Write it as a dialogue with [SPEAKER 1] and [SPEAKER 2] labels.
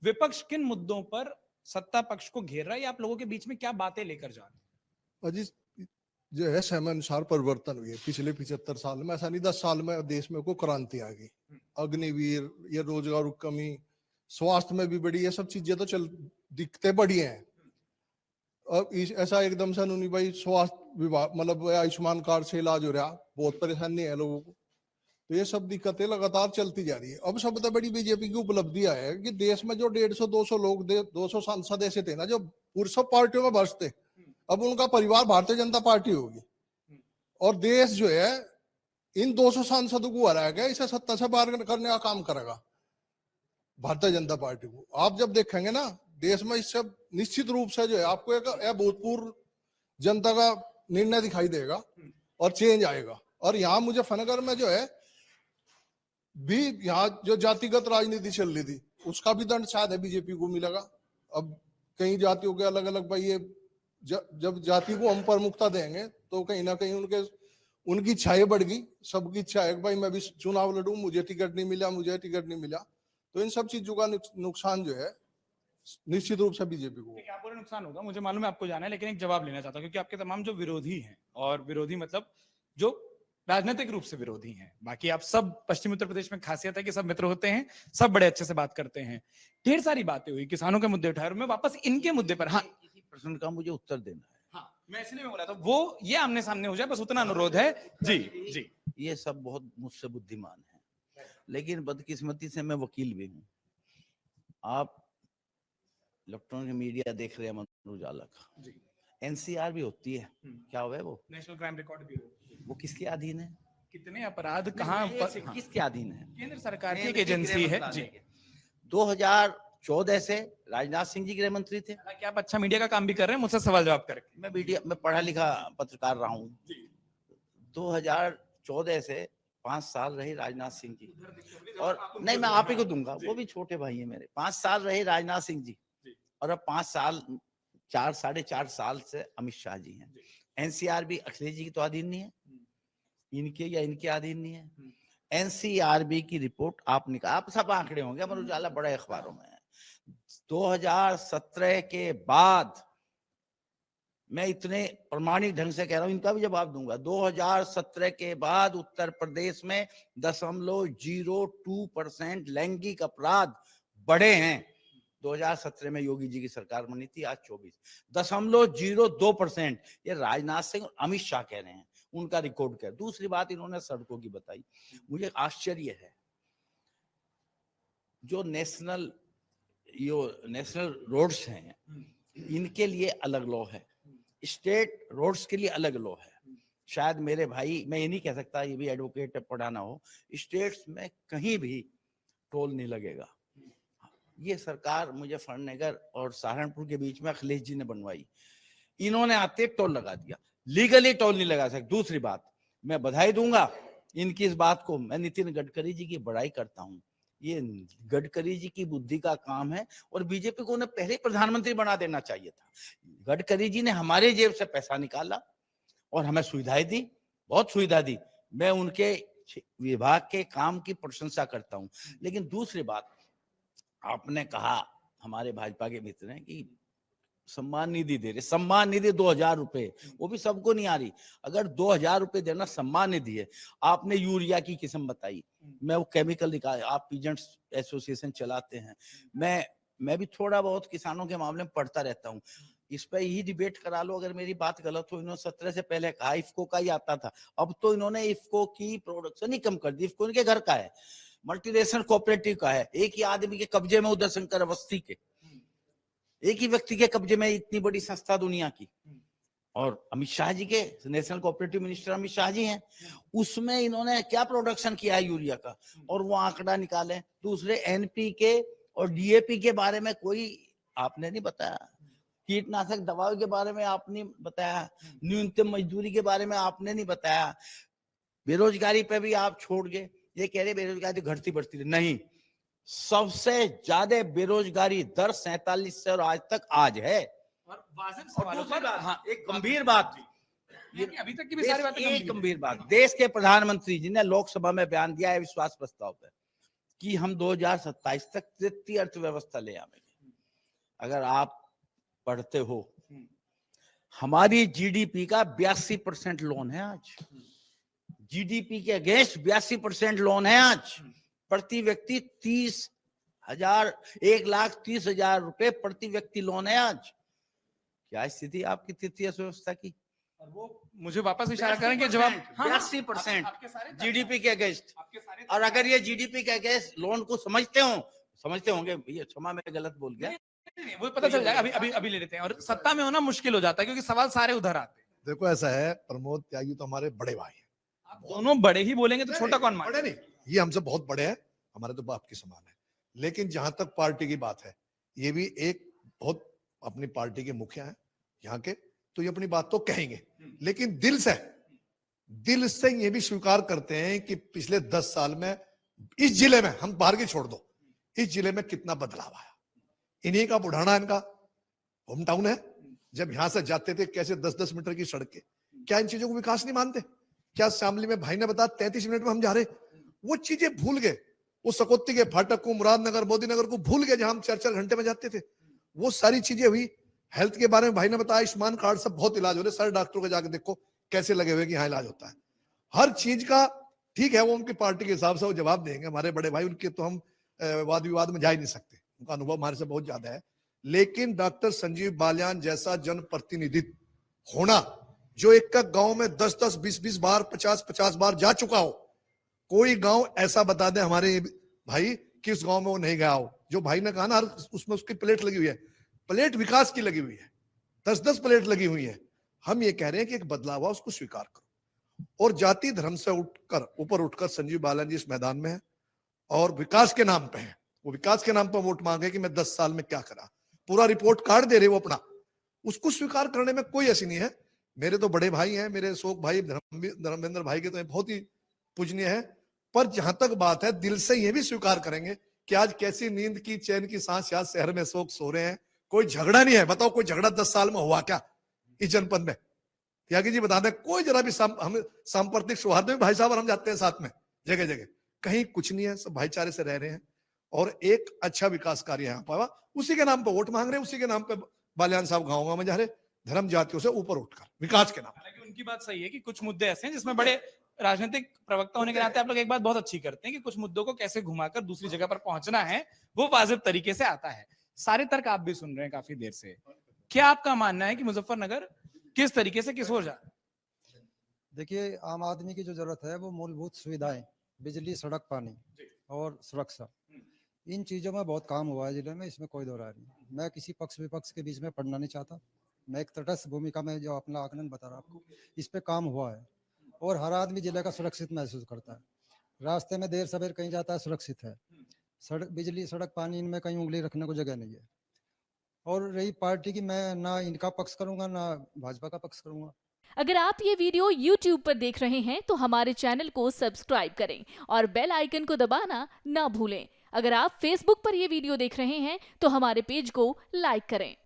[SPEAKER 1] विपक्ष किन मुद्दों पर सत्ता पक्ष को घेर रहा है, या आप लोगों के बीच में क्या बातें लेकर जा रहे हैं?
[SPEAKER 2] अजी जो है समय अनुसार परिवर्तन हुई है पिछले 75 साल में। ऐसा नहीं 10 साल में देश में को क्रांति आ गई। अग्निवीर, ये रोजगार की कमी, स्वास्थ्य में भी बढ़ी, ये सब चीजें तो चल दिखते बढ़िया हैं। अब ऐसा एकदम से नहीं भाई स्वास्थ्य विभाग मतलब आयुष्मान कार्ड से इलाज हो रहा, बहुत परेशानी है लोगों को। तो ये सब दिक्कतें लगातार चलती जा रही है। अब सबसे बड़ी बीजेपी की उपलब्धियां है कि देश में जो 150-200 लोग 200 सांसद ऐसे थे ना जो पूर्व सब पार्टियों में बसते, अब उनका परिवार भारतीय जनता पार्टी होगी और देश जो है इन 200 सांसदों को हरा गया, इसे सत्ता से बाहर करने का काम करेगा भारतीय जनता पार्टी को। आप जब देखेंगे ना देश में इससे निश्चित रूप से जो है आपको एक अभूतपूर्व जनता का निर्णय दिखाई देगा और चेंज आएगा। और यहाँ मुजफ्फरनगर में जो है भी यहाँ जो जातिगत राजनीति चल रही थी उसका भी दंड शायद है बीजेपी को मिलेगा। अब कई जातियों के अलग अलग भाई ये जब जाति को हम प्रमुखता देंगे तो कहीं ना कहीं उनकी इच्छाएं बढ़ गई। सबकी इच्छा है भाई मैं भी चुनाव लड़ूं, मुझे टिकट नहीं मिला, मुझे टिकट नहीं मिला। तो इन सब चीजों का नुकसान जो है निश्चित रूप से बीजेपी को।
[SPEAKER 1] क्या पूरा नुकसान होगा मुझे मालूम है आपको जाना है, लेकिन एक जवाब लेना चाहता हूं क्योंकि आपके तमाम जो विरोधी हैं, और विरोधी मतलब जो राजनीतिक रूप से विरोधी हैं, बाकी आप सब पश्चिमी उत्तर प्रदेश में खासियत है कि सब मित्र होते हैं, सब बड़े अच्छे से बात करते हैं। ढेर सारी बातें हुई, किसानों के मुद्दे उठाए, मैं वापस इनके मुद्दे पर, हाँ
[SPEAKER 3] किसी प्रश्न का मुझे उत्तर देना है।
[SPEAKER 1] हाँ मैं इसलिए बोला था वो ये आमने सामने हो जाए बस उतना अनुरोध है। जी जी
[SPEAKER 3] ये सब बहुत मुझसे बुद्धिमान है, लेकिन बदकिस्मती से मैं वकील भी हूँ। आप इलेक्ट्रॉनिक मीडिया देख रहे हैं अमर उजाला का, एनसीआर भी होती है, क्या हुआ है वो?
[SPEAKER 1] National crime record bureau.
[SPEAKER 3] वो किसके अधीन है?
[SPEAKER 1] कितने अपराध कहाँ
[SPEAKER 3] किसके अधीन है?
[SPEAKER 1] केंद्र सरकार की एक एजेंसी है जी।
[SPEAKER 3] 2014 से राजनाथ सिंह जी गृह मंत्री थे।
[SPEAKER 1] क्या आप अच्छा मीडिया का काम भी कर रहे हैं, मुझसे सवाल जवाब करके।
[SPEAKER 3] मैं मीडिया में पढ़ा लिखा पत्रकार रहा हूँ। 2014 से 5 साल रहे राजनाथ सिंह जी, और नहीं मैं आप ही को दूंगा, वो भी छोटे भाई है मेरे। 5 साल रहे राजनाथ सिंह जी, और अब 5 साल 4-4.5 साल से अमित शाह जी हैं। एनसीआर भी अखिलेश जी की तो अधीन नहीं है, इनके या इनके अधीन नहीं है। एनसीआरबी की रिपोर्ट आप सब आंकड़े होंगे, अमर उजाला बड़े अखबारों में है। 2017 के बाद, मैं इतने प्रमाणिक ढंग से कह रहा हूं, इनका भी जवाब दूंगा, 2017 के बाद उत्तर प्रदेश में 0.02% लैंगिक अपराध बढ़े हैं। 2017 में योगी जी की सरकार बनी थी, आज 24.02%। ये राजनाथ सिंह और अमित शाह कह रहे हैं, उनका रिकॉर्ड क्या है। दूसरी बात इन्होंने सड़कों की बताई, मुझे आश्चर्य है जो नेशनल रोड्स हैं इनके लिए अलग लॉ है, स्टेट रोड्स के लिए अलग लॉ है। शायद मेरे भाई, मैं ये नहीं कह सकता, ये भी एडवोकेट पढ़ाना हो, स्टेट्स में कहीं भी टोल नहीं लगेगा। ये सरकार मुजफ्फरनगर और सहारनपुर के बीच में अखिलेश जी ने बनवाई, इन्होंने आते टोल लगा दिया, लीगली टोल नहीं लगा सकते। दूसरी बात, मैं बधाई दूंगा इनकी इस बात को, मैं नितिन गडकरी जी की बड़ाई करता हूं, ये गडकरी जी की बुद्धि का काम है, और बीजेपी को उन्हें पहले प्रधानमंत्री बना देना चाहिए था। गडकरी जी ने हमारे जेब से पैसा निकाला और हमें सुविधाएं दी, बहुत सुविधा दी, मैं उनके विभाग के काम की प्रशंसा करता हूं। लेकिन दूसरी बात, आपने कहा हमारे भाजपा के मित्र हैं कि सम्मान निधि दे रहे, सम्मान निधि 2000 रुपए, वो भी सबको नहीं आ रही। अगर 2000 रुपए देना सम्मान निधि है, आपने यूरिया की किस्म बताई, मैं वो केमिकल निकाल, आप पीजेंट्स एसोसिएशन चलाते हैं, मैं भी थोड़ा बहुत किसानों के मामले में पढ़ता रहता हूँ, इस पर ही डिबेट करा लो अगर मेरी बात गलत हो। इन्होंने 17 से पहले कहा इफ्को का ही आता था, अब तो इन्होंने इफ्को की प्रोडक्शन ही कम कर दी। इफ्को इनके घर का है, मल्टीनेशनल कोऑपरेटिव का है, एक ही आदमी के कब्जे में, उदय शंकर अवस्थी के, एक ही व्यक्ति के कब्जे में इतनी बड़ी संस्था दुनिया की। और अमित शाह जी के national cooperative minister Amit Shah ji हैं, उसमें इन्होंने क्या प्रोडक्शन किया है यूरिया का, और वो आंकड़ा निकाले। दूसरे एनपीके और डीएपी के बारे में कोई आपने नहीं बताया, कीटनाशक दवाओं के बारे में आपने बताया, न्यूनतम मजदूरी के बारे में आपने नहीं बताया, बेरोजगारी पे भी आप छोड़ गए। ये कह रहे बेरोजगारी घटती बढ़ती रही, नहीं, सबसे ज्यादा बेरोजगारी दर 47 से और आज तक आज है।
[SPEAKER 1] और वाजिब सवालों पर,
[SPEAKER 3] हाँ, एक गंभीर बात,
[SPEAKER 1] ये अभी तक की भी सारी बातें
[SPEAKER 3] एक गंभीर बात, देश के प्रधानमंत्री जी ने लोकसभा में बयान दिया है विश्वास प्रस्ताव पे, कि हम 2027 तक तृतीय अर्थव्यवस्था ले आवेंगे। अगर आप पढ़ते हो, हमारी जीडीपी का 82% लोन है आज। जीडीपी के अगेंस्ट 82% लोन है आज। प्रति व्यक्ति 1,30,000 रुपए प्रति व्यक्ति लोन है आज। क्या स्थिति आपकी तृतीय अर्थव्यवस्था की?
[SPEAKER 1] और वो मुझे वापस इशारा करें कि जवाब
[SPEAKER 3] 82%
[SPEAKER 1] आपके सारे
[SPEAKER 3] जीडीपी के अगेंस्ट।
[SPEAKER 1] आपके सारे
[SPEAKER 3] और अगर ये जीडीपी के अगेंस्ट लोन को समझते होंगे, ये क्षमा में गलत बोल गया,
[SPEAKER 1] नहीं, वो पता चल जाएगा। अभी ले लेते हैं। और सत्ता में होना मुश्किल हो जाता है क्योंकि सवाल सारे उधर आते हैं।
[SPEAKER 2] देखो ऐसा है, प्रमोद त्यागी तो हमारे बड़े भाई हैं।
[SPEAKER 1] आप दोनों बड़े ही बोलेंगे तो छोटा कौन माने?
[SPEAKER 2] बड़े नहीं, ये हमसे बहुत बड़े हैं, हमारे तो बाप के समान है। लेकिन जहां तक पार्टी की बात है, ये भी एक बहुत अपनी पार्टी के मुखिया हैं यहाँ के, तो ये अपनी बात तो कहेंगे, लेकिन दिल से ये भी स्वीकार करते हैं कि पिछले 10 साल में इस जिले में, हम बाहर की छोड़ दो, इस जिले में कितना बदलाव आया। इन्हीं का बुढ़ाना, इनका होम टाउन है। जब यहां से जाते थे कैसे 10-10 मीटर की सड़कें, क्या इन चीजों को विकास नहीं मानते? क्या शामली में भाई ने बताया 33 मिनट में हम जा रहे, वो चीजें भूल गए। वो सकौती के फाटक को, मुरादनगर, मोदीनगर को भूल गए, जहां हम 4-4 घंटे में जाते थे। वो सारी चीजें हुई। हेल्थ के बारे में भाई ने बताया, आयुष्मान कार्ड से बहुत इलाज हो रहे। सारे डॉक्टरों को जाके देखो कैसे लगे हुए कि यहाँ इलाज होता है। हर चीज का ठीक है, वो उनकी पार्टी के हिसाब से वो जवाब देंगे। हमारे बड़े भाई, उनके तो हम वाद विवाद में जा ही नहीं सकते, उनका अनुभव हमारे से बहुत ज्यादा है। लेकिन डॉक्टर संजीव बालियान जैसा जनप्रतिनिधित्व होना, जो एक गांव में 10-10, 20-20 बार, 50-50 बार जा चुका हो, कोई गांव ऐसा बता दे हमारे भाई कि उस गांव में वो नहीं गया हो। जो भाई ने कहा ना, उसमें उसकी प्लेट लगी हुई है, प्लेट विकास की लगी हुई है, 10-10 प्लेट लगी हुई है। हम ये कह रहे हैं कि एक बदलाव हुआ, उसको स्वीकार करो। और जाति धर्म से ऊपर उठकर संजीव बालियान जी इस मैदान में है और विकास के नाम पे है। वो विकास के नाम पर वोट मांगे कि मैं 10 साल में क्या करा, पूरा रिपोर्ट कार्ड दे रहे वो अपना, उसको स्वीकार करने में कोई ऐसी नहीं है। मेरे तो बड़े भाई हैं, मेरे अशोक भाई, धर्मेंद्र भाई के तो बहुत ही पूजनीय है। पर जहां तक बात है, दिल से ये भी स्वीकार करेंगे कि आज कैसी नींद की, चैन की सांस याद शहर में अशोक सो रहे हैं। कोई झगड़ा नहीं है। बताओ कोई झगड़ा 10 साल में हुआ क्या इस जनपद में? त्यागी जी बता दें, कोई जरा भी हम सांप्रदायिक सौहार्द में भाई साहब और हम जाते हैं साथ में जगह जगह, कहीं कुछ नहीं है। सब भाईचारे से रह रहे हैं और एक अच्छा विकास कार्य यहाँ पावा। उसी के नाम पर वोट मांग रहे हैं, उसी के नाम पर बालियान साहब गाँव गाँव में जा रहे, धर्म जातियों से ऊपर उठकर विकास के नाम।
[SPEAKER 1] हालांकि उनकी बात सही है कि कुछ मुद्दे ऐसे हैं जिसमें बड़े राजनीतिक प्रवक्ता होने के नाते आप लोग एक बात बहुत अच्छी करते हैं कि कुछ मुद्दों को कैसे घुमाकर दूसरी जगह पर पहुंचना है, वो वाजिब तरीके से आता है। सारे तर्क आप भी सुन रहे हैं काफी देर से। क्या आपका मानना है कि मुजफ्फरनगर किस तरीके से किस ओर जा रहा है?
[SPEAKER 4] देखिए, आम आदमी की जो जरूरत है वो मूलभूत सुविधाएं, बिजली, सड़क, पानी और सुरक्षा, इन चीजों में बहुत काम हुआ है जिले में, इसमें कोई दो राय नहीं। मैं किसी पक्ष विपक्ष के बीच में पड़ना नहीं चाहता। मैं एक तटस्थ भूमिका में जो अपना आकलन बता रहा आपको, इस पे काम हुआ है और हर आदमी जिले का सुरक्षित महसूस करता है। रास्ते में देर सवेर कहीं जाता है, सुरक्षित है। सड़क, बिजली, सड़क, पानी, इनमें कहीं उंगली रखने को जगह नहीं है। और रही पार्टी की, मैं ना इनका पक्ष करूंगा ना भाजपा का पक्ष करूंगा।
[SPEAKER 5] अगर आप ये वीडियो YouTube पर देख रहे हैं तो हमारे चैनल को सब्सक्राइब करें और बेल आइकन को दबाना ना भूलें। अगर आप Facebook पर ये वीडियो देख रहे हैं तो हमारे पेज को लाइक करें।